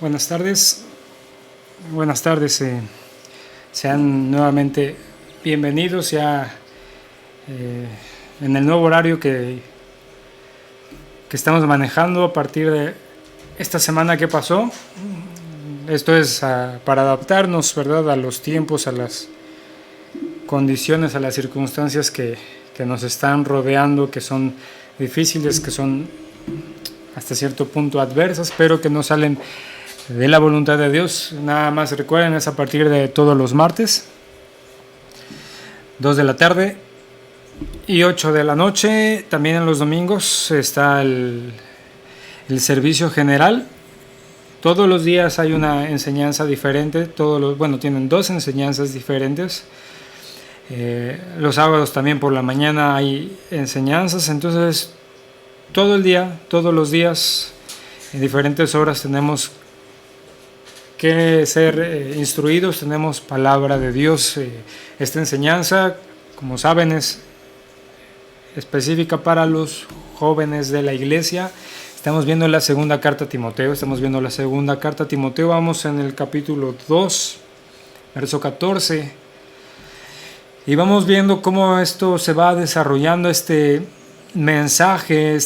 Buenas tardes, sean nuevamente bienvenidos ya en el nuevo horario que estamos manejando a partir de esta semana que pasó. Esto es para adaptarnos, ¿verdad?, a los tiempos, a las condiciones, a las circunstancias que nos están rodeando, que son difíciles, que son hasta cierto punto adversas, pero que no salen de la voluntad de Dios. Nada más recuerden, es a partir de todos los martes, 2 de la tarde y 8 de la noche. También en los domingos está el servicio general. Todos los días hay una enseñanza diferente, tienen dos enseñanzas diferentes. Los sábados también por la mañana hay enseñanzas, entonces todo el día, todos los días, en diferentes horas tenemos que ser instruidos, tenemos palabra de Dios. Esta enseñanza, como saben, es específica para los jóvenes de la iglesia. Estamos viendo la segunda carta a Timoteo, vamos en el capítulo 2, verso 14, y vamos viendo cómo esto se va desarrollando, este mensaje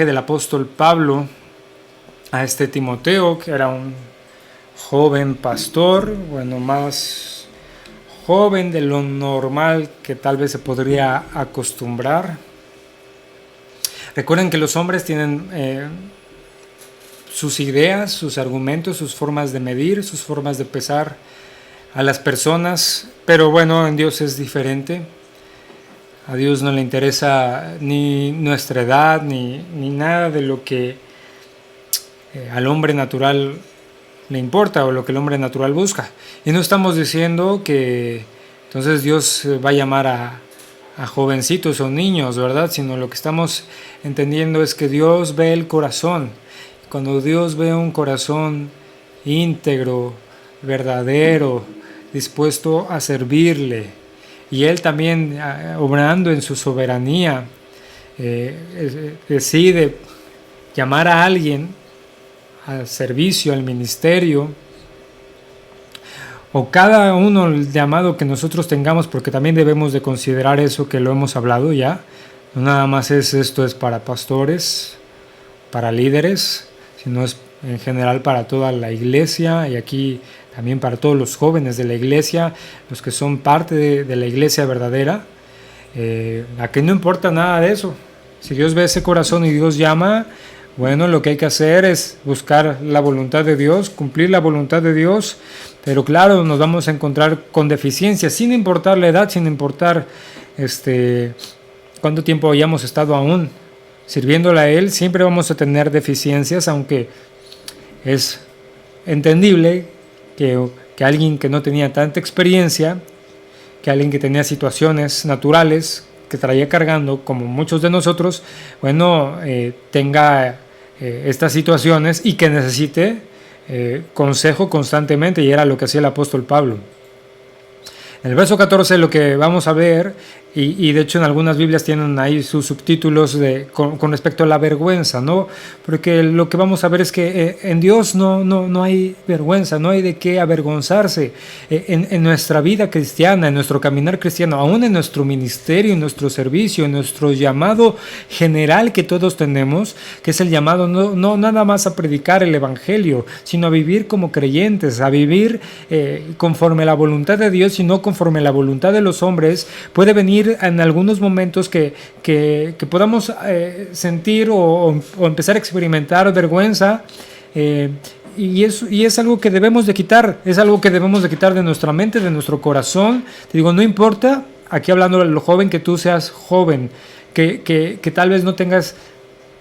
del apóstol Pablo a Timoteo, que era un joven pastor, más joven de lo normal que tal vez se podría acostumbrar. Recuerden que los hombres tienen sus ideas, sus argumentos, sus formas de medir, sus formas de pesar a las personas, pero en Dios es diferente. A Dios no le interesa ni nuestra edad, ni nada de lo que al hombre natural le importa o lo que el hombre natural busca. Y no estamos diciendo que entonces Dios va a llamar a jovencitos o niños, ¿verdad? Sino lo que estamos entendiendo es que Dios ve el corazón. Cuando Dios ve un corazón íntegro, verdadero, dispuesto a servirle, y Él también, obrando en su soberanía, decide llamar a alguien al servicio, al ministerio, o cada uno el llamado que nosotros tengamos, porque también debemos de considerar eso que lo hemos hablado ya. No nada más esto es para pastores, para líderes, sino es en general para toda la iglesia, y aquí también para todos los jóvenes de la iglesia, los que son parte de la iglesia verdadera. Aquí no importa nada de eso. Si Dios ve ese corazón y Dios llama, lo que hay que hacer es buscar la voluntad de Dios, cumplir la voluntad de Dios, pero claro, nos vamos a encontrar con deficiencias, sin importar la edad, sin importar cuánto tiempo hayamos estado aún sirviéndole a Él. Siempre vamos a tener deficiencias, aunque es entendible que alguien que no tenía tanta experiencia, que alguien que tenía situaciones naturales que traía cargando, como muchos de nosotros, tenga estas situaciones y que necesite consejo constantemente, y era lo que hacía el apóstol Pablo. En el verso 14 lo que vamos a ver, y de hecho en algunas Biblias tienen ahí sus subtítulos con respecto a la vergüenza, ¿no? Porque lo que vamos a ver es que en Dios no hay vergüenza, no hay de qué avergonzarse. En nuestra vida cristiana, en nuestro caminar cristiano, aún en nuestro ministerio, en nuestro servicio, en nuestro llamado general que todos tenemos, que es el llamado no nada más a predicar el evangelio, sino a vivir como creyentes, a vivir conforme a la voluntad de Dios y no conforme a la voluntad de los hombres. Puede venir en algunos momentos que podamos sentir o empezar a experimentar vergüenza, y es algo que debemos de quitar, de nuestra mente, de nuestro corazón. Te digo, no importa, aquí hablando de lo joven, que tú seas joven, que tal vez no tengas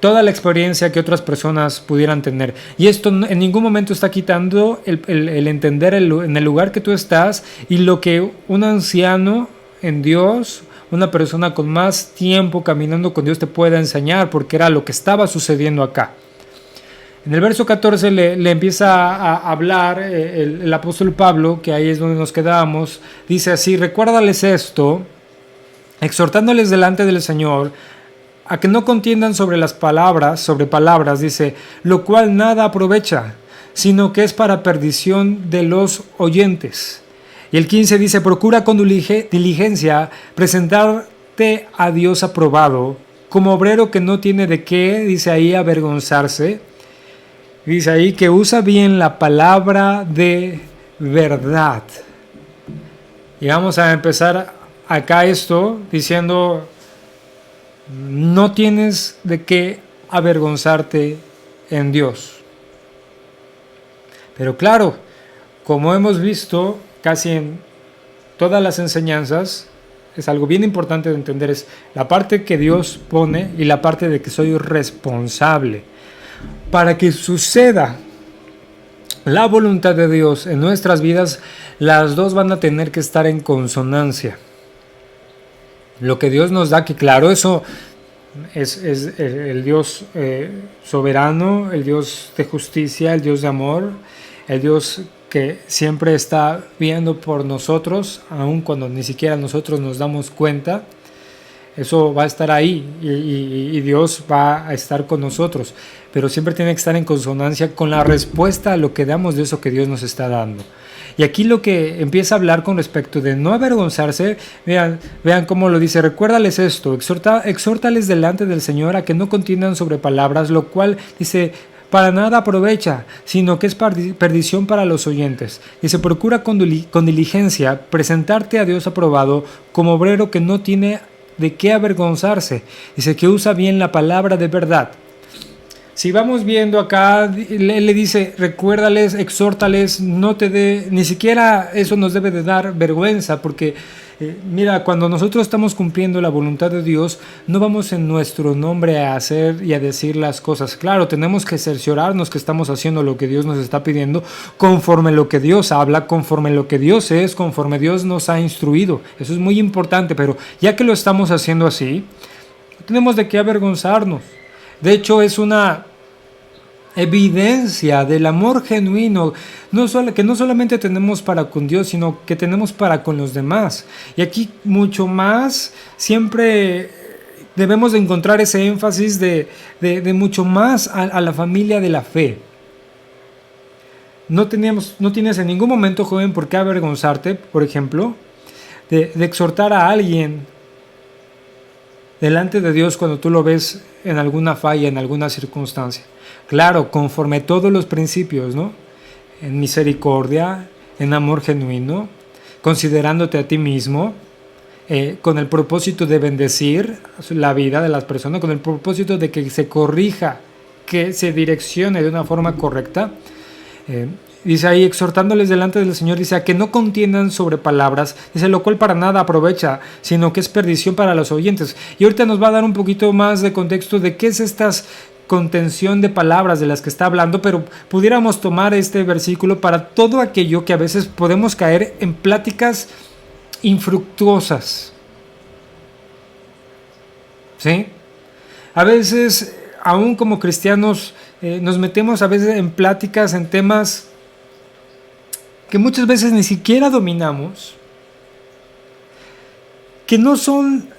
toda la experiencia que otras personas pudieran tener, y esto en ningún momento está quitando el entender en el lugar que tú estás y lo que un anciano en Dios, una persona con más tiempo caminando con Dios, te pueda enseñar, porque era lo que estaba sucediendo acá. En el verso 14 le empieza a hablar el apóstol Pablo, que ahí es donde nos quedamos. Dice así: recuérdales esto, exhortándoles delante del Señor a que no contiendan sobre las palabras, sobre palabras, dice, lo cual nada aprovecha, sino que es para perdición de los oyentes. Y el 15 dice, procura con diligencia presentarte a Dios aprobado, como obrero que no tiene de qué, dice ahí, avergonzarse. Dice ahí que usa bien la palabra de verdad. Y vamos a empezar acá esto diciendo, no tienes de qué avergonzarte en Dios. Pero claro, como hemos visto casi en todas las enseñanzas, es algo bien importante de entender, es la parte que Dios pone y la parte de que soy responsable. Para que suceda la voluntad de Dios en nuestras vidas, las dos van a tener que estar en consonancia. Lo que Dios nos da, que claro, eso es el Dios soberano, el Dios de justicia, el Dios de amor, el Dios que siempre está viendo por nosotros, aun cuando ni siquiera nosotros nos damos cuenta. Eso va a estar ahí y Dios va a estar con nosotros, pero siempre tiene que estar en consonancia con la respuesta a lo que damos de eso que Dios nos está dando. Y aquí lo que empieza a hablar con respecto de no avergonzarse, vean cómo lo dice, recuérdales esto, exhórtales delante del Señor a que no contiendan sobre palabras, lo cual dice, para nada aprovecha, sino que es perdición para los oyentes. Dice, procura con diligencia presentarte a Dios aprobado como obrero que no tiene de qué avergonzarse. Dice que usa bien la palabra de verdad. Si vamos viendo acá, le dice, recuérdales, exhórtales, no te dé, ni siquiera eso nos debe de dar vergüenza, porque mira, cuando nosotros estamos cumpliendo la voluntad de Dios, no vamos en nuestro nombre a hacer y a decir las cosas. Claro, tenemos que cerciorarnos que estamos haciendo lo que Dios nos está pidiendo, conforme lo que Dios habla, conforme lo que Dios es, conforme Dios nos ha instruido. Eso es muy importante, pero ya que lo estamos haciendo así, no tenemos de qué avergonzarnos. De hecho, es una evidencia del amor genuino, que no solamente tenemos para con Dios, sino que tenemos para con los demás. Y aquí mucho más, siempre debemos de encontrar ese énfasis de mucho más a la familia de la fe. No tienes en ningún momento, joven, por qué avergonzarte, por ejemplo, de exhortar a alguien delante de Dios cuando tú lo ves en alguna falla, en alguna circunstancia. Claro, conforme todos los principios, ¿no? En misericordia, en amor genuino, considerándote a ti mismo, con el propósito de bendecir la vida de las personas, con el propósito de que se corrija, que se direccione de una forma correcta. Dice ahí, exhortándoles delante del Señor, dice, a que no contiendan sobre palabras, dice, lo cual para nada aprovecha, sino que es perdición para los oyentes. Y ahorita nos va a dar un poquito más de contexto de qué es estas contención de palabras de las que está hablando, pero pudiéramos tomar este versículo para todo aquello que a veces podemos caer en pláticas infructuosas. ¿Sí? A veces, aún como cristianos, nos metemos a veces en pláticas, en temas que muchas veces ni siquiera dominamos, que no son,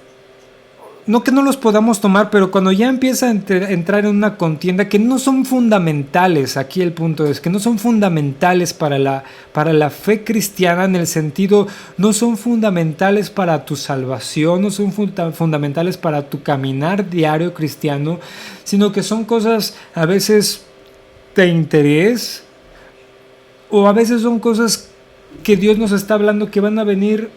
no que no los podamos tomar, pero cuando ya empieza a entrar en una contienda, que no son fundamentales, aquí el punto es que no son fundamentales para la fe cristiana, en el sentido, no son fundamentales para tu salvación, no son fundamentales para tu caminar diario cristiano, sino que son cosas a veces de interés, o a veces son cosas que Dios nos está hablando que van a venir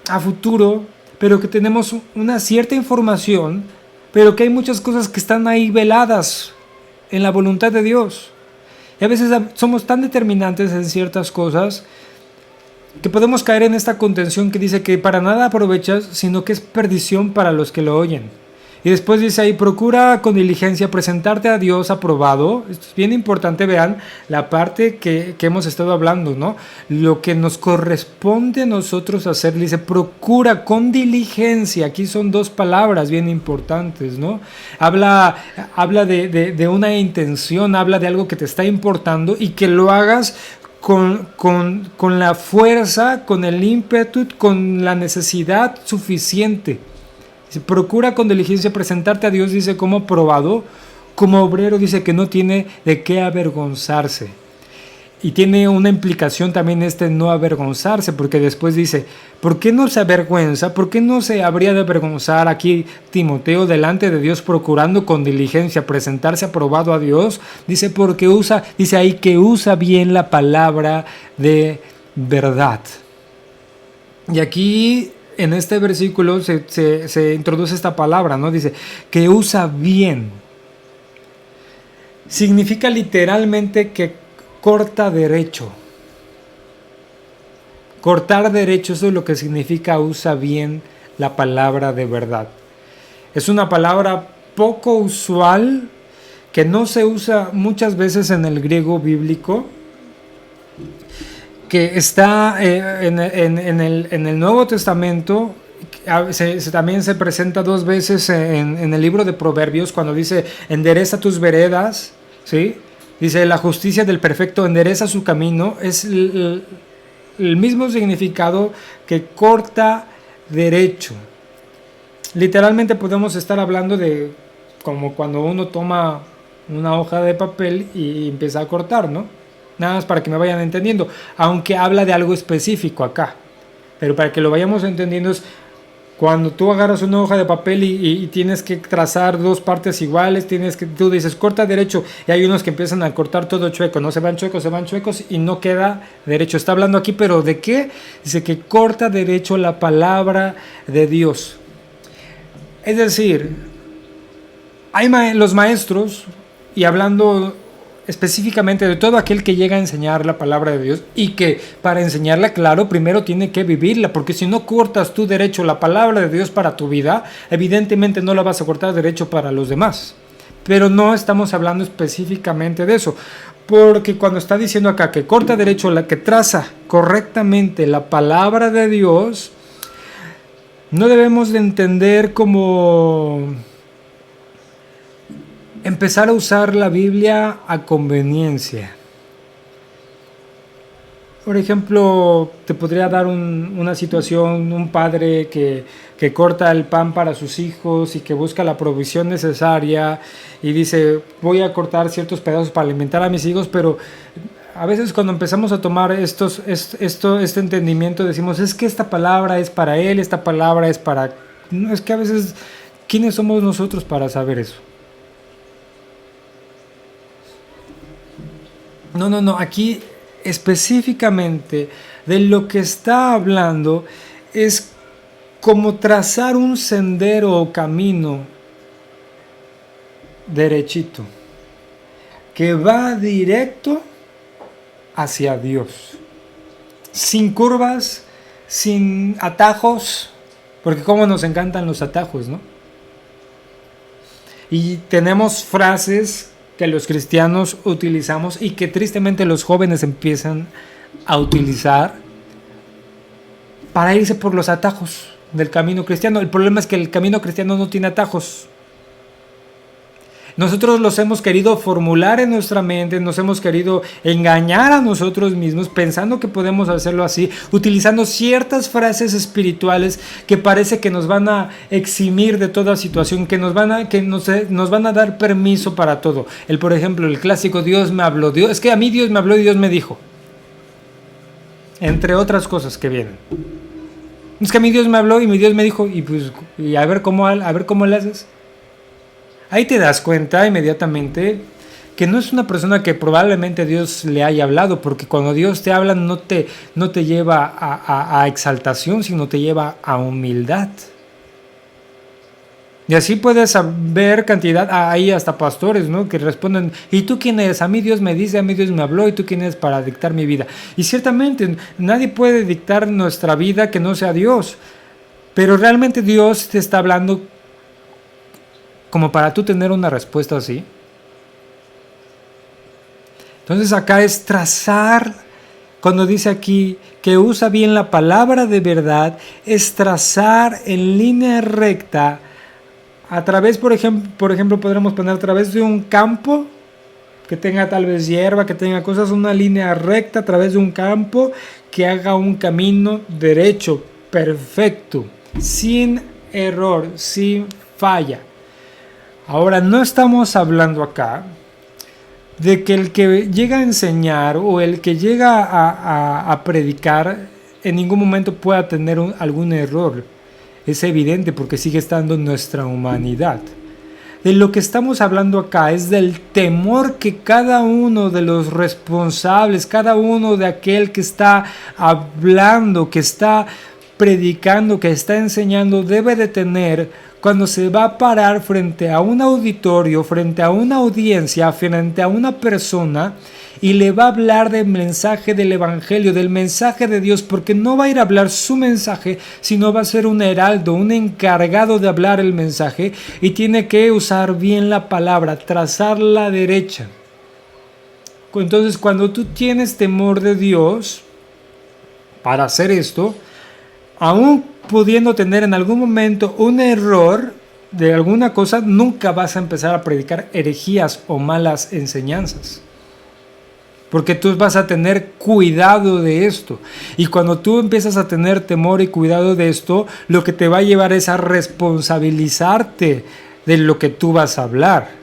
a futuro, pero que tenemos una cierta información, pero que hay muchas cosas que están ahí veladas en la voluntad de Dios. Y a veces somos tan determinantes en ciertas cosas que podemos caer en esta contención que dice que para nada aprovechas, sino que es perdición para los que lo oyen. Y después dice ahí, procura con diligencia presentarte a Dios aprobado. Esto es bien importante, vean la parte que hemos estado hablando, ¿no? Lo que nos corresponde a nosotros hacer, dice, procura con diligencia. Aquí son dos palabras bien importantes, ¿no? Habla de una intención, habla de algo que te está importando y que lo hagas con la fuerza, con el ímpetu, con la necesidad suficiente. Dice, procura con diligencia presentarte a Dios, dice, como aprobado, como obrero, dice, que no tiene de qué avergonzarse. Y tiene una implicación también no avergonzarse, porque después dice, ¿por qué no se avergüenza? ¿Por qué no se habría de avergonzar aquí Timoteo delante de Dios, procurando con diligencia presentarse aprobado a Dios? Dice, dice ahí que usa bien la palabra de verdad. Y aquí en este versículo se introduce esta palabra, ¿no? Dice, que usa bien. Significa literalmente que corta derecho. Cortar derecho, eso es lo que significa usa bien la palabra de verdad. Es una palabra poco usual que no se usa muchas veces en el griego bíblico, que está en el Nuevo Testamento. También se presenta 2 veces en el libro de Proverbios, cuando dice endereza tus veredas, ¿sí? Dice, la justicia del perfecto endereza su camino. Es el mismo significado que corta derecho. Literalmente podemos estar hablando de como cuando uno toma una hoja de papel y empieza a cortar, ¿no? Nada más para que me vayan entendiendo. Aunque habla de algo específico acá. Pero para que lo vayamos entendiendo es cuando tú agarras una hoja de papel y tienes que trazar 2 partes iguales, tú dices corta derecho, y hay unos que empiezan a cortar todo chueco, no se van chuecos y no queda derecho. Está hablando aquí, pero ¿de qué? Dice que corta derecho la palabra de Dios. Es decir, hay los maestros, y hablando específicamente de todo aquel que llega a enseñar la palabra de Dios, y que para enseñarla, claro, primero tiene que vivirla, porque si no cortas tú derecho la palabra de Dios para tu vida, evidentemente no la vas a cortar derecho para los demás. Pero no estamos hablando específicamente de eso, porque cuando está diciendo acá que corta derecho, la que traza correctamente la palabra de Dios, no debemos de entender como empezar a usar la Biblia a conveniencia. Por ejemplo, te podría dar una situación, un padre que corta el pan para sus hijos y que busca la provisión necesaria y dice, voy a cortar ciertos pedazos para alimentar a mis hijos, pero a veces cuando empezamos a tomar este entendimiento decimos, es que esta palabra es para él, esta palabra es para... No, es que a veces, ¿quiénes somos nosotros para saber eso? No, aquí específicamente de lo que está hablando es como trazar un sendero o camino derechito que va directo hacia Dios, sin curvas, sin atajos, porque como nos encantan los atajos, ¿no? Y tenemos frases que los cristianos utilizamos y que tristemente los jóvenes empiezan a utilizar para irse por los atajos del camino cristiano. El problema es que el camino cristiano no tiene atajos. Nosotros los hemos querido formular en nuestra mente, nos hemos querido engañar a nosotros mismos pensando que podemos hacerlo así, utilizando ciertas frases espirituales que parece que nos van a eximir de toda situación, que nos van a dar permiso para todo. Por ejemplo, el clásico Dios me habló, es que a mí Dios me habló y Dios me dijo. Entre otras cosas que vienen. Es que a mí Dios me habló y mi Dios me dijo, y a ver cómo le haces. Ahí te das cuenta inmediatamente que no es una persona que probablemente Dios le haya hablado, porque cuando Dios te habla no te lleva a exaltación, sino te lleva a humildad. Y así puedes ver cantidad, hay hasta pastores, ¿no?, que responden, ¿y tú quién eres? A mí Dios me dice, a mí Dios me habló, ¿y tú quién eres para dictar mi vida? Y ciertamente nadie puede dictar nuestra vida que no sea Dios, pero realmente Dios te está hablando como para tú tener una respuesta así. Entonces acá es trazar, cuando dice aquí que usa bien la palabra de verdad, es trazar en línea recta a través, por ejemplo, podremos poner a través de un campo que tenga tal vez hierba, que tenga cosas, una línea recta a través de un campo que haga un camino derecho, perfecto, sin error, sin falla. Ahora, no estamos hablando acá de que el que llega a enseñar o el que llega a predicar en ningún momento pueda tener algún error. Es evidente porque sigue estando en nuestra humanidad. De lo que estamos hablando acá es del temor que cada uno de los responsables, cada uno de aquel que está hablando, que está predicando, que está enseñando, debe de tener cuando se va a parar frente a un auditorio, frente a una audiencia, frente a una persona y le va a hablar del mensaje del Evangelio, del mensaje de Dios, porque no va a ir a hablar su mensaje, sino va a ser un heraldo, un encargado de hablar el mensaje y tiene que usar bien la palabra, trazarla derecha. Entonces, cuando tú tienes temor de Dios para hacer esto, aún pudiendo tener en algún momento un error de alguna cosa, nunca vas a empezar a predicar herejías o malas enseñanzas. Porque tú vas a tener cuidado de esto. Y cuando tú empiezas a tener temor y cuidado de esto, lo que te va a llevar es a responsabilizarte de lo que tú vas a hablar.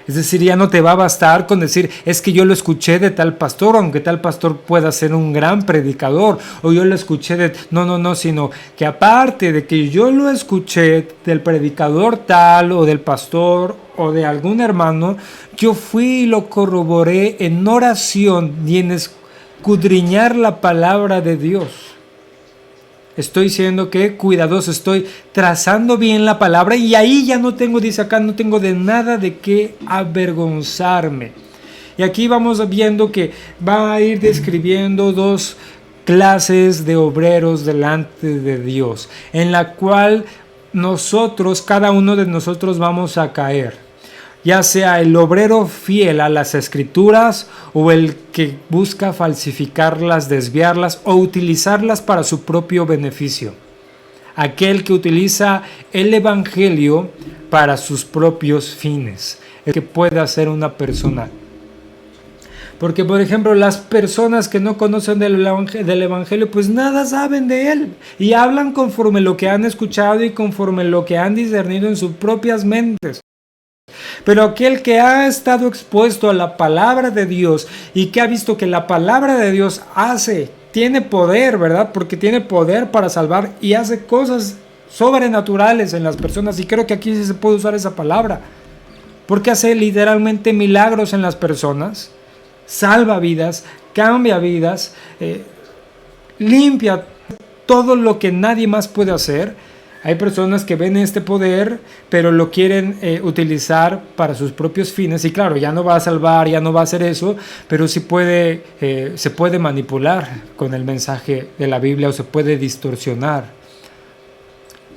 Es decir, ya no te va a bastar con decir, es que yo lo escuché de tal pastor, aunque tal pastor pueda ser un gran predicador, o yo lo escuché de... No, sino que aparte de que yo lo escuché del predicador tal, o del pastor, o de algún hermano, yo fui y lo corroboré en oración y en escudriñar la palabra de Dios. Estoy siendo que cuidadoso, estoy trazando bien la palabra y ahí ya no tengo, dice acá, no tengo de nada de qué avergonzarme. Y aquí vamos viendo que va a ir describiendo dos clases de obreros delante de Dios, en la cual nosotros, cada uno de nosotros vamos a caer. Ya sea el obrero fiel a las escrituras o el que busca falsificarlas, desviarlas o utilizarlas para su propio beneficio. Aquel que utiliza el evangelio para sus propios fines. El que puede hacer una persona. Porque, por ejemplo, las personas que no conocen del evangelio, pues nada saben de él. Y hablan conforme lo que han escuchado y conforme lo que han discernido en sus propias mentes. Pero aquel que ha estado expuesto a la palabra de Dios y que ha visto que la palabra de Dios tiene poder, ¿verdad? Porque tiene poder para salvar y hace cosas sobrenaturales en las personas. Y creo que aquí sí se puede usar esa palabra. Porque hace literalmente milagros en las personas, salva vidas, cambia vidas, limpia todo lo que nadie más puede hacer. Hay personas que ven este poder, pero lo quieren utilizar para sus propios fines. Y claro, ya no va a salvar, ya no va a hacer eso, pero sí se puede manipular con el mensaje de la Biblia o se puede distorsionar.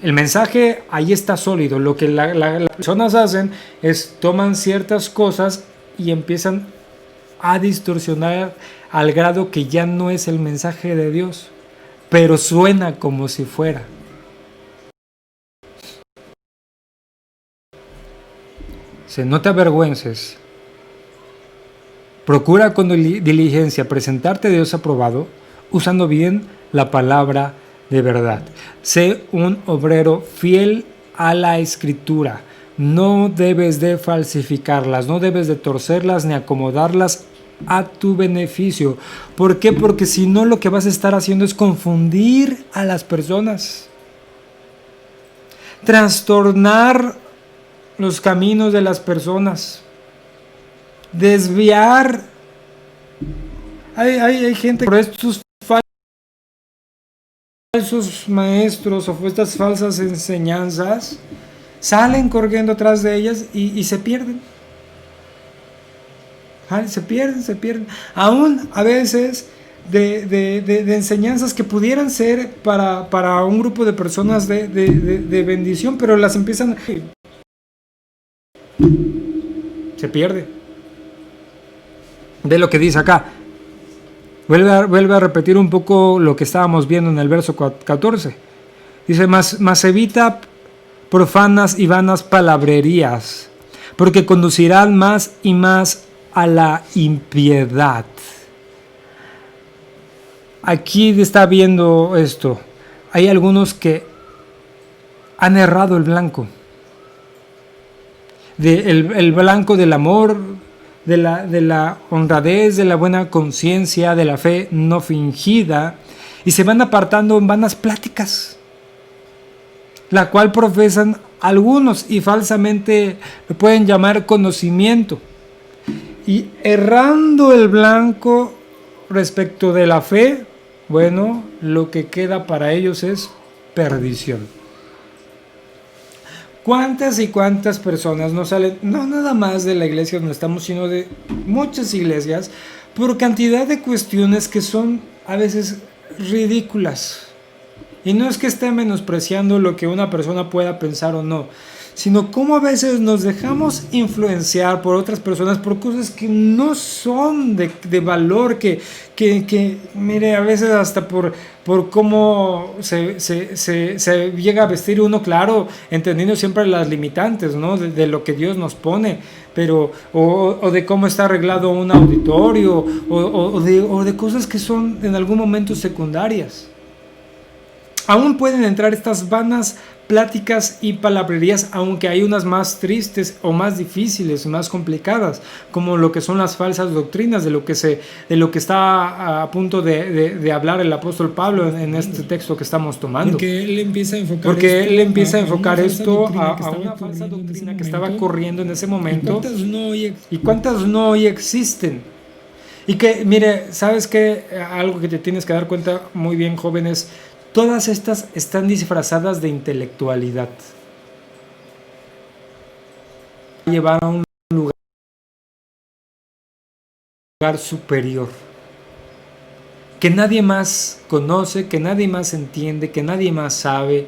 El mensaje ahí está sólido. Lo que las personas hacen es toman ciertas cosas y empiezan a distorsionar al grado que ya no es el mensaje de Dios, pero suena como si fuera. No te avergüences. Procura con diligencia presentarte a Dios aprobado, usando bien la palabra de verdad. Sé un obrero fiel a la escritura. No debes de falsificarlas, no debes de torcerlas ni acomodarlas a tu beneficio. ¿Por qué? Porque si no, lo que vas a estar haciendo es confundir a las personas, trastornar los caminos de las personas, desviar. Hay gente por estos falsos maestros o estas falsas enseñanzas, salen corriendo atrás de ellas y se pierden. Se pierden. Aún a veces de enseñanzas que pudieran ser para un grupo de personas de bendición, pero las empiezan... Se pierde. Ve lo que dice acá. Vuelve a repetir un poco lo que estábamos viendo en el verso 14. Dice, mas evita profanas y vanas palabrerías, porque conducirán más y más a la impiedad. Aquí está viendo esto. Hay algunos que han errado el blanco. El blanco del amor, de la honradez, de la buena conciencia, de la fe no fingida, y se van apartando en vanas pláticas, la cual profesan algunos y falsamente lo pueden llamar conocimiento, y errando el blanco respecto de la fe, bueno, lo que queda para ellos es perdición. ¿Cuántas y cuántas personas no salen, no nada más de la iglesia donde estamos, sino de muchas iglesias, por cantidad de cuestiones que son a veces ridículas? Y no es que esté menospreciando lo que una persona pueda pensar o no, sino cómo a veces nos dejamos influenciar por otras personas por cosas que no son de valor, que mire, a veces hasta por cómo se llega a vestir uno, claro, entendiendo siempre las limitantes, ¿no? de lo que Dios nos pone, pero o de cómo está arreglado un auditorio, o de cosas que son en algún momento secundarias. Aún pueden entrar estas vanas pláticas y palabrerías, aunque hay unas más tristes o más difíciles, más complicadas, como lo que son las falsas doctrinas, de lo que está a punto de hablar el apóstol Pablo en este texto que estamos tomando. Porque él empieza a enfocar esto a una falsa doctrina que estaba corriendo en ese momento. ¿Y cuántas no hoy existen? Y que, mire, ¿sabes qué? Algo que te tienes que dar cuenta muy bien, jóvenes. Todas estas están disfrazadas de intelectualidad. Llevar a un lugar superior, que nadie más conoce, que nadie más entiende, que nadie más sabe,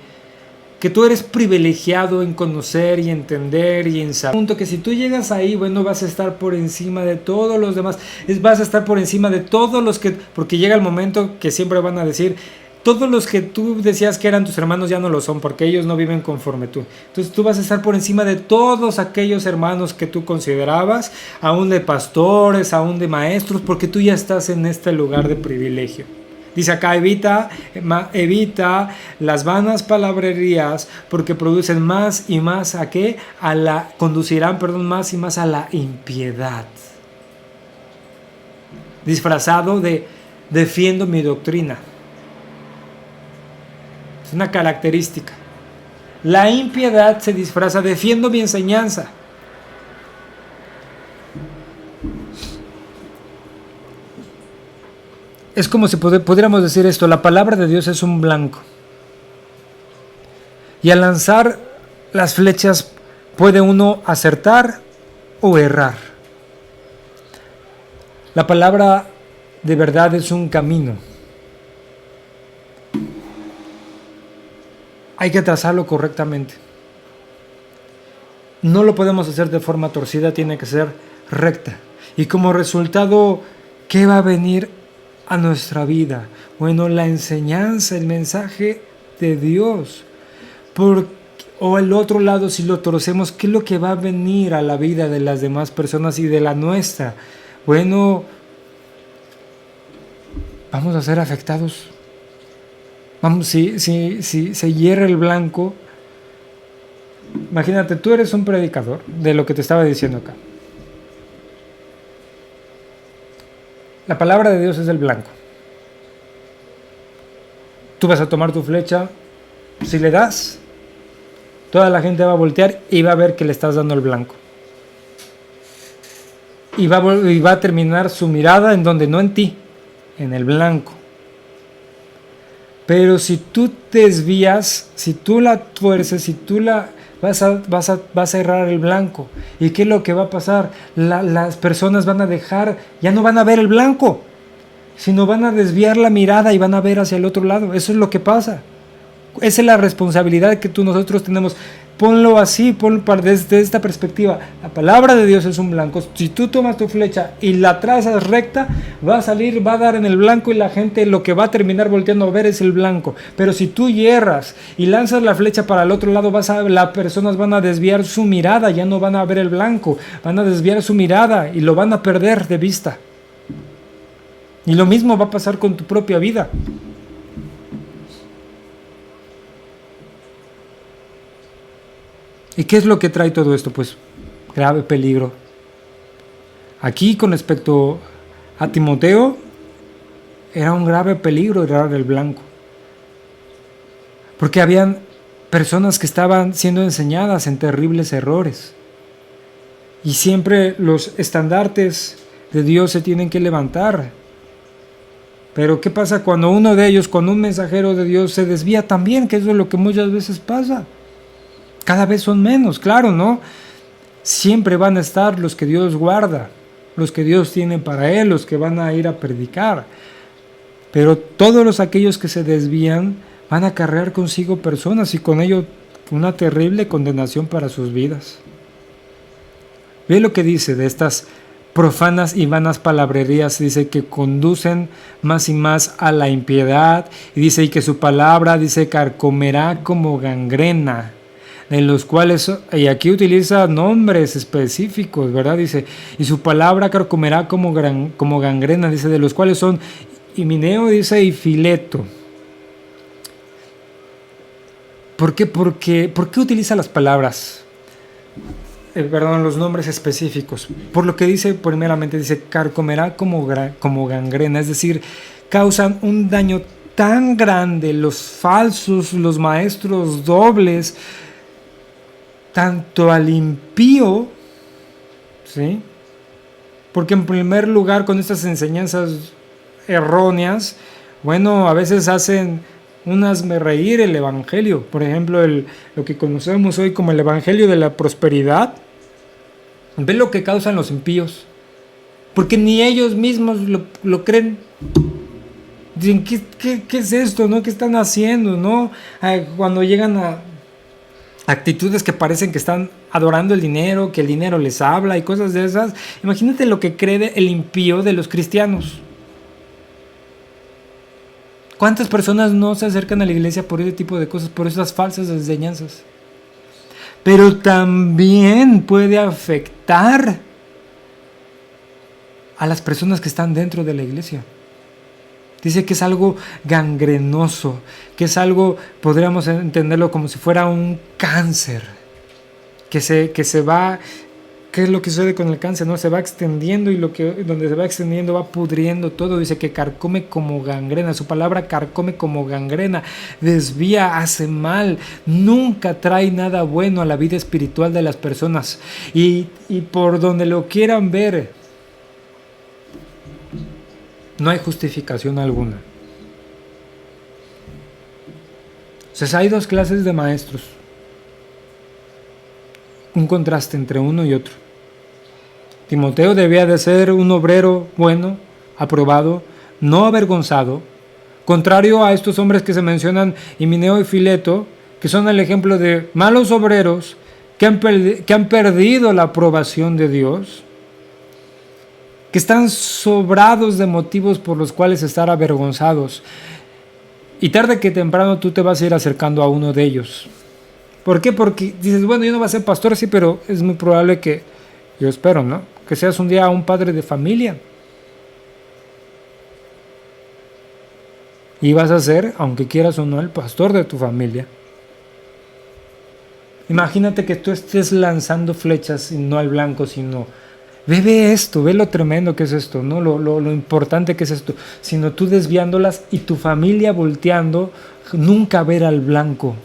que tú eres privilegiado en conocer y entender y en saber. Punto que si tú llegas ahí, bueno, vas a estar por encima de todos los demás, vas a estar por encima de todos los que, porque llega el momento que siempre van a decir, todos los que tú decías que eran tus hermanos ya no lo son, porque ellos no viven conforme tú. Entonces tú vas a estar por encima de todos aquellos hermanos que tú considerabas, aún de pastores, aún de maestros, porque tú ya estás en este lugar de privilegio. Dice acá, evita las vanas palabrerías, porque producen más y más ¿a qué? Conducirán más y más a la impiedad. Disfrazado de defiendo mi doctrina. Es una característica. La impiedad se disfraza, defiendo mi enseñanza. Es como si pudiéramos decir esto, la palabra de Dios es un blanco. Y al lanzar las flechas puede uno acertar o errar. La palabra de verdad es un camino. Hay que trazarlo correctamente. No lo podemos hacer de forma torcida, tiene que ser recta. Y como resultado, ¿qué va a venir a nuestra vida? Bueno, la enseñanza, el mensaje de Dios. O el otro lado, si lo torcemos, ¿qué es lo que va a venir a la vida de las demás personas y de la nuestra? Bueno, vamos a ser afectados. Vamos, si se hierra el blanco, imagínate, tú eres un predicador de lo que te estaba diciendo acá. La palabra de Dios es el blanco. Tú vas a tomar tu flecha, si le das, toda la gente va a voltear y va a ver que le estás dando el blanco. Y va a terminar su mirada en donde, no en ti, en el blanco. Pero si tú te desvías, si tú la tuerces, si tú vas a errar el blanco. ¿Y qué es lo que va a pasar? Las personas van a dejar, ya no van a ver el blanco, sino van a desviar la mirada y van a ver hacia el otro lado. Eso es lo que pasa. Esa es la responsabilidad que nosotros tenemos. Ponlo así, desde esta perspectiva. La palabra de Dios es un blanco. Si tú tomas tu flecha y la trazas recta, va a salir, va a dar en el blanco y la gente lo que va a terminar volteando a ver es el blanco. Pero si tú hierras y lanzas la flecha para el otro lado, las personas van a desviar su mirada, ya no van a ver el blanco, van a desviar su mirada y lo van a perder de vista. Y lo mismo va a pasar con tu propia vida. ¿Y qué es lo que trae todo esto? Pues grave peligro. Aquí con respecto a Timoteo, era un grave peligro errar el blanco. Porque habían personas que estaban siendo enseñadas en terribles errores. Y siempre los estandartes de Dios se tienen que levantar. Pero ¿qué pasa cuando uno de ellos, cuando un mensajero de Dios se desvía también? Que eso es lo que muchas veces pasa. Cada vez son menos, claro, ¿no? Siempre van a estar los que Dios guarda, los que Dios tiene para Él, los que van a ir a predicar. Pero todos aquellos que se desvían van a acarrear consigo personas y con ello una terrible condenación para sus vidas. Ve lo que dice de estas profanas y vanas palabrerías. Dice que conducen más y más a la impiedad. Y dice y que su palabra, dice, carcomerá como gangrena. De los cuales, y aquí utiliza nombres específicos, ¿verdad? Dice, y su palabra carcomerá como gangrena. Dice, de los cuales son Himeneo, dice, y Fileto. ¿Por qué utiliza las palabras? Los nombres específicos. Por lo que dice, primeramente, dice, carcomerá como gangrena, es decir, causan un daño tan grande los falsos, los maestros dobles, tanto al impío, ¿sí? Porque en primer lugar, con estas enseñanzas erróneas, bueno, a veces hacen un hazmerreír el evangelio. Por ejemplo, lo que conocemos hoy como el evangelio de la prosperidad. Ve lo que causan los impíos, porque ni ellos mismos lo creen. Dicen, ¿qué es esto? ¿No? ¿Qué están haciendo? ¿No? Cuando llegan a actitudes que parecen que están adorando el dinero, que el dinero les habla y cosas de esas. Imagínate lo que cree el impío de los cristianos. ¿Cuántas personas no se acercan a la iglesia por ese tipo de cosas, por esas falsas enseñanzas? Pero también puede afectar a las personas que están dentro de la iglesia. Dice que es algo gangrenoso, que es algo, podríamos entenderlo como si fuera un cáncer, que se va. ¿Qué es lo que sucede con el cáncer? ¿No? Se va extendiendo y donde se va extendiendo va pudriendo todo. Dice que carcome como gangrena. Su palabra carcome como gangrena. Desvía, hace mal. Nunca trae nada bueno a la vida espiritual de las personas. Y por donde lo quieran ver, no hay justificación alguna. Entonces hay dos clases de maestros. Un contraste entre uno y otro. Timoteo debía de ser un obrero bueno, aprobado, no avergonzado, contrario a estos hombres que se mencionan, Himeneo y Fileto, que son el ejemplo de malos obreros que han perdido la aprobación de Dios, que están sobrados de motivos por los cuales estar avergonzados. Y tarde que temprano tú te vas a ir acercando a uno de ellos. ¿Por qué? Porque dices, bueno, yo no voy a ser pastor, sí, pero es muy probable que, yo espero, ¿no?, que seas un día un padre de familia. Y vas a ser, aunque quieras o no, el pastor de tu familia. Imagínate que tú estés lanzando flechas y no al blanco, sino ve esto, ve lo tremendo que es esto, ¿no? Lo importante que es esto, sino tú desviándolas y tu familia volteando, nunca ver al blanco,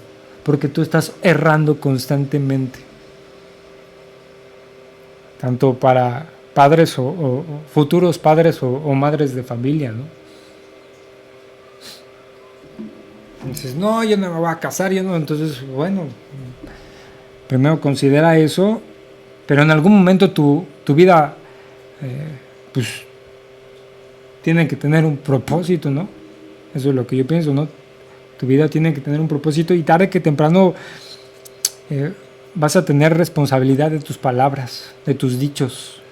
porque tú estás errando constantemente. Tanto para padres o futuros padres o madres de familia, ¿no? Dices, no, yo no me voy a casar, yo no. Entonces, bueno, primero considera eso, pero en algún momento tu vida, pues, tiene que tener un propósito, ¿no? Eso es lo que yo pienso, ¿no? Tu vida tiene que tener un propósito y tarde que temprano vas a tener responsabilidad de tus palabras, de tus dichos.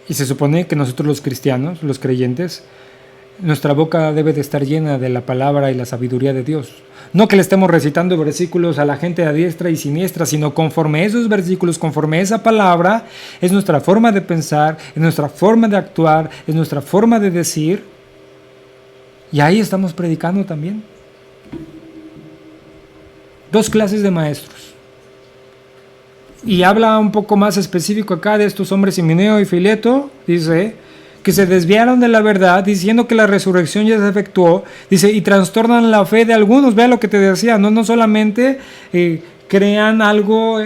Y se supone que nosotros los cristianos, los creyentes, nuestra boca debe de estar llena de la palabra y la sabiduría de Dios. No que le estemos recitando versículos a la gente a diestra y siniestra, sino conforme esos versículos, conforme esa palabra, es nuestra forma de pensar, es nuestra forma de actuar, es nuestra forma de decir. Y ahí estamos predicando también. Dos clases de maestros. y habla un poco más específico acá de estos hombres Himeneo y Fileto, dice que se desviaron de la verdad diciendo que la resurrección ya se efectuó, dice, y trastornan la fe de algunos. Vea lo que te decía, no solamente crean algo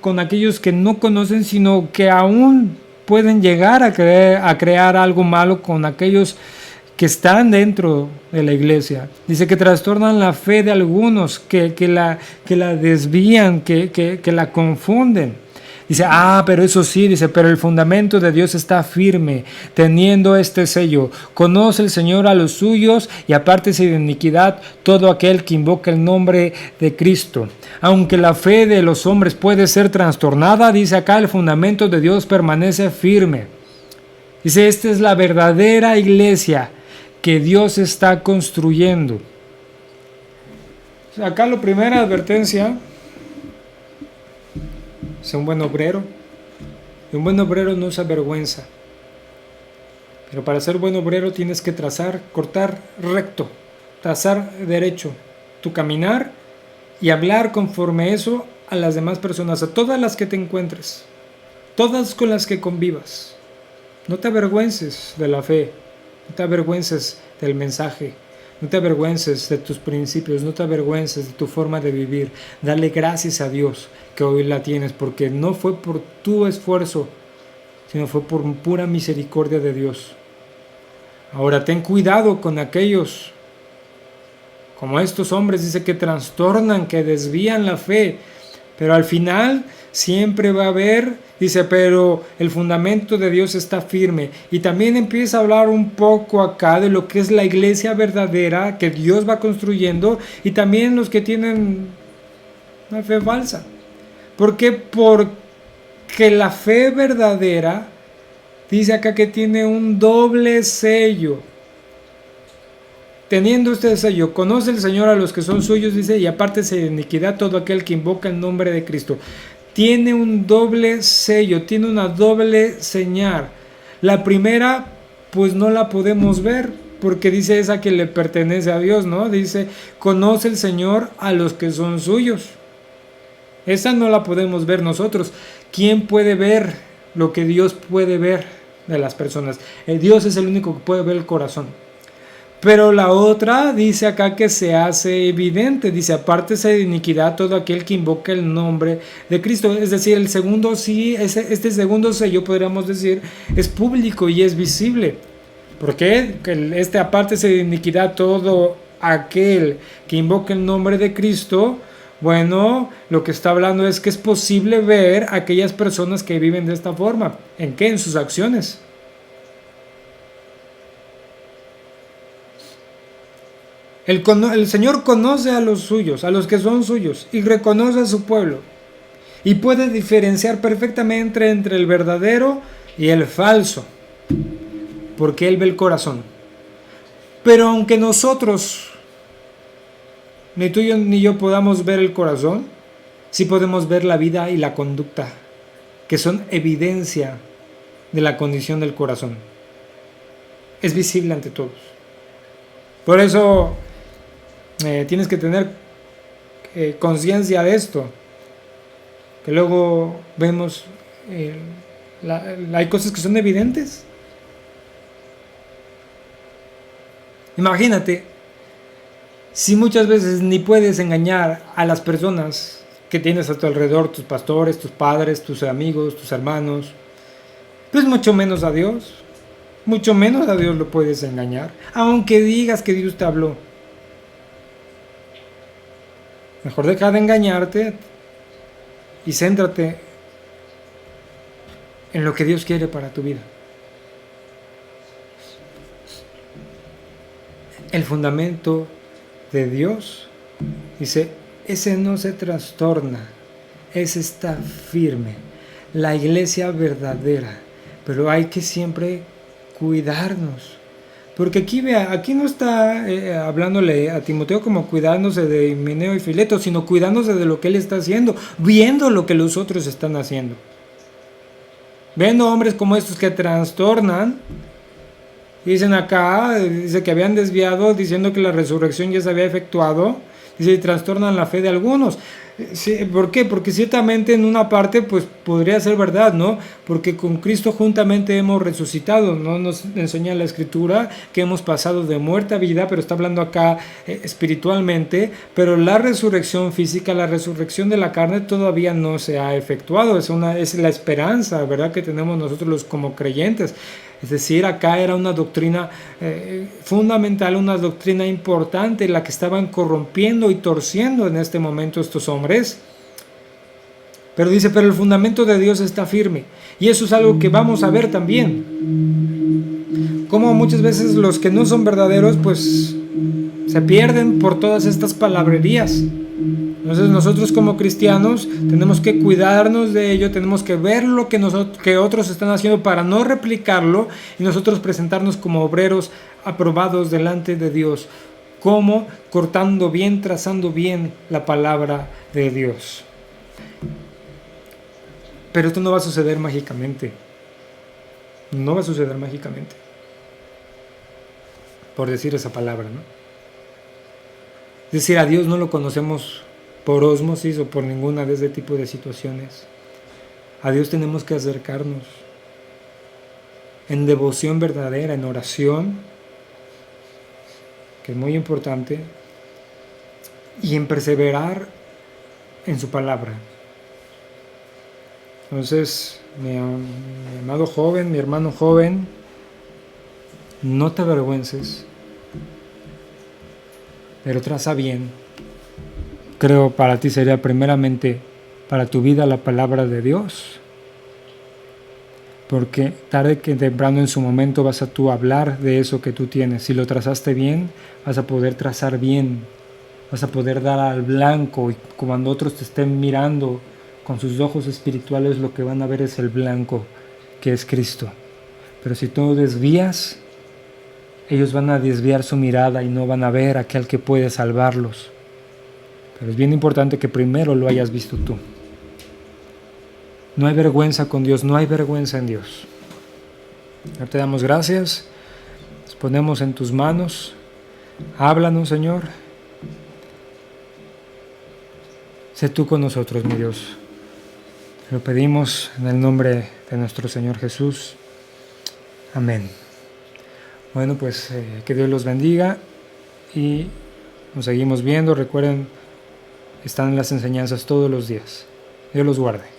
con aquellos que no conocen, sino que aún pueden llegar a crear algo malo con aquellos que están dentro de la iglesia. Dice que trastornan la fe de algunos, que la desvían, que la confunden. Dice, pero eso sí, dice, pero el fundamento de Dios está firme, teniendo este sello. Conoce el Señor a los suyos y apártese de iniquidad todo aquel que invoca el nombre de Cristo. Aunque la fe de los hombres puede ser trastornada, dice acá, el fundamento de Dios permanece firme. Dice, esta es la verdadera iglesia que Dios está construyendo. Acá la primera advertencia: sé un buen obrero. Y un buen obrero no se avergüenza. Pero para ser buen obrero tienes que cortar recto, trazar derecho tu caminar y hablar conforme eso a las demás personas, a todas las que te encuentres, todas con las que convivas. No te avergüences de la fe, no te avergüences del mensaje, no te avergüences de tus principios, no te avergüences de tu forma de vivir. Dale gracias a Dios que hoy la tienes, porque no fue por tu esfuerzo, sino fue por pura misericordia de Dios. Ahora ten cuidado con aquellos, como estos hombres, dice, que trastornan, que desvían la fe, pero al final siempre va a haber, dice, pero el fundamento de Dios está firme. Y también empieza a hablar un poco acá de lo que es la iglesia verdadera que Dios va construyendo, y también los que tienen una fe falsa. ¿Por qué? Porque la fe verdadera, dice acá, que tiene un doble sello. Teniendo este sello, conoce el Señor a los que son suyos, dice, y apártese de iniquidad todo aquel que invoca el nombre de Cristo. Tiene un doble sello, tiene una doble señal. La primera, pues no la podemos ver, porque dice esa que le pertenece a Dios, ¿no? Dice, conoce el Señor a los que son suyos. Esa no la podemos ver nosotros. ¿Quién puede ver lo que Dios puede ver de las personas? Dios es el único que puede ver el corazón. Pero la otra dice acá que se hace evidente, dice, apártese de iniquidad todo aquel que invoca el nombre de Cristo. Es decir, el segundo sí, este segundo sello, podríamos decir, es público y es visible. ¿Por qué? Que apártese de iniquidad todo aquel que invoca el nombre de Cristo. Bueno, lo que está hablando es que es posible ver a aquellas personas que viven de esta forma. ¿En qué? En sus acciones. El Señor conoce a los suyos, a los que son suyos, y reconoce a su pueblo. Y puede diferenciar perfectamente entre el verdadero y el falso, porque Él ve el corazón. Pero aunque nosotros, ni tú ni yo podamos ver el corazón, sí podemos ver la vida y la conducta, que son evidencia de la condición del corazón. Es visible ante todos. Por eso tienes que tener conciencia de esto, que luego vemos, hay cosas que son evidentes. Imagínate, si muchas veces ni puedes engañar a las personas que tienes a tu alrededor, tus pastores, tus padres, tus amigos, tus hermanos, pues mucho menos a Dios. Mucho menos a Dios lo puedes engañar, aunque digas que Dios te habló. Mejor deja de engañarte y céntrate en lo que Dios quiere para tu vida. El fundamento de Dios, dice, ese no se trastorna, ese está firme. La iglesia verdadera, pero hay que siempre cuidarnos, porque aquí no está hablándole a Timoteo como cuidándose de Himeneo y Fileto, sino cuidándose de lo que él está haciendo, viendo lo que los otros están haciendo, viendo hombres como estos que trastornan. Dicen acá, dice que habían desviado, diciendo que la resurrección ya se había efectuado, dice, y trastornan la fe de algunos. Sí, ¿por qué? Porque ciertamente en una parte pues podría ser verdad, ¿no? Porque con Cristo juntamente hemos resucitado, ¿no? Nos enseña la Escritura que hemos pasado de muerte a vida, pero está hablando acá espiritualmente, pero la resurrección física, la resurrección de la carne todavía no se ha efectuado, es la esperanza, ¿verdad? Que tenemos nosotros como creyentes. Es decir, acá era una doctrina fundamental, una doctrina importante, la que estaban corrompiendo y torciendo en este momento estos hombres. Pero dice, pero el fundamento de Dios está firme. Y eso es algo que vamos a ver también. Como muchas veces los que no son verdaderos, pues se pierden por todas estas palabrerías. Entonces nosotros como cristianos tenemos que cuidarnos de ello, tenemos que ver lo que otros están haciendo para no replicarlo y nosotros presentarnos como obreros aprobados delante de Dios, como cortando bien, trazando bien la palabra de Dios. Pero esto no va a suceder mágicamente, no va a suceder mágicamente, por decir esa palabra, ¿no? Es decir, a Dios no lo conocemos por ósmosis o por ninguna de ese tipo de situaciones. A Dios tenemos que acercarnos en devoción verdadera, en oración, que es muy importante, y en perseverar en su palabra. Entonces, mi amado joven, mi hermano joven, no te avergüences, pero traza bien. Creo para ti sería primeramente para tu vida la palabra de Dios, porque tarde que temprano en su momento vas a tú hablar de eso que tú tienes. Si lo trazaste bien, vas a poder trazar bien, vas a poder dar al blanco, y cuando otros te estén mirando con sus ojos espirituales, lo que van a ver es el blanco, que es Cristo. Pero si tú desvías, ellos van a desviar su mirada y no van a ver a aquel que puede salvarlos. Pero es bien importante que primero lo hayas visto tú. No hay vergüenza con Dios, no hay vergüenza en Dios. Ya te damos gracias, nos ponemos en tus manos. Háblanos, Señor. Sé tú con nosotros, mi Dios. Lo pedimos en el nombre de nuestro Señor Jesús. Amén. Bueno, pues que Dios los bendiga y nos seguimos viendo. Recuerden, están en las enseñanzas todos los días. Dios los guarde.